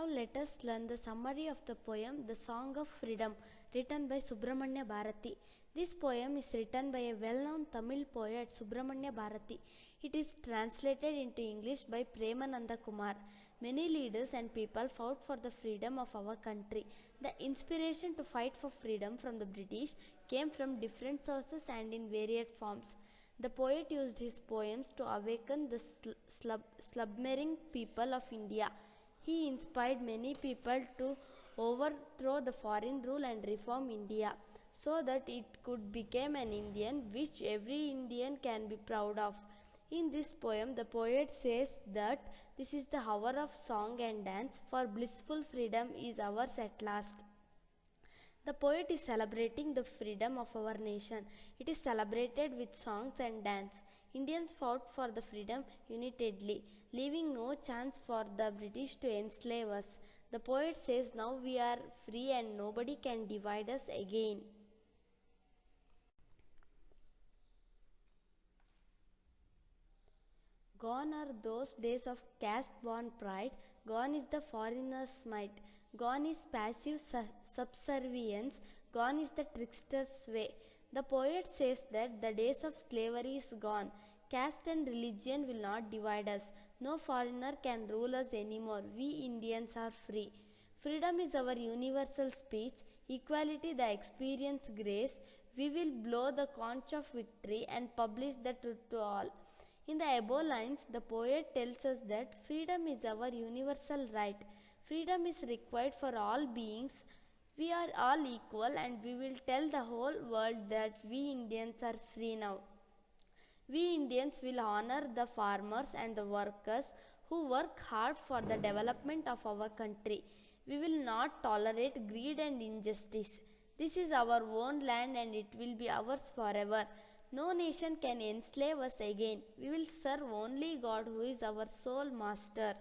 Now let us learn the summary of the poem The Song of Freedom, written by Subramanya Bharati. This poem is written by a well-known Tamil poet Subramanya Bharati. It is translated into English by Premananda Kumar. Many leaders and people fought for the freedom of our country. The inspiration to fight for freedom from the British came from different sources and in varied forms. The poet used his poems to awaken the slumbering people of India. He inspired many people to overthrow the foreign rule and reform India so that it could become an Indian which every Indian can be proud of. In this poem, the poet says that this is the hour of song and dance, for blissful freedom is ours at last. The poet is celebrating the freedom of our nation. It is celebrated with songs and dance. Indians fought for the freedom unitedly, leaving no chance for the British to enslave us. The poet says now we are free and nobody can divide us again. Gone are those days of caste-born pride, gone is the foreigner's might, gone is passive subservience, gone is the trickster's way. The poet says that the days of slavery is gone. Caste and religion will not divide us. No foreigner can rule us anymore. We Indians are free. Freedom is our universal speech, equality the experience grace. We will blow the conch of victory and publish the truth to all. In the above lines, the poet tells us that freedom is our universal right. Freedom is required for all beings. We are all equal and we will tell the whole world that we Indians are free now. We Indians will honor the farmers and the workers who work hard for the development of our country. We will not tolerate greed and injustice. This is our own land and it will be ours forever. No nation can enslave us again. We will serve only God who is our sole master.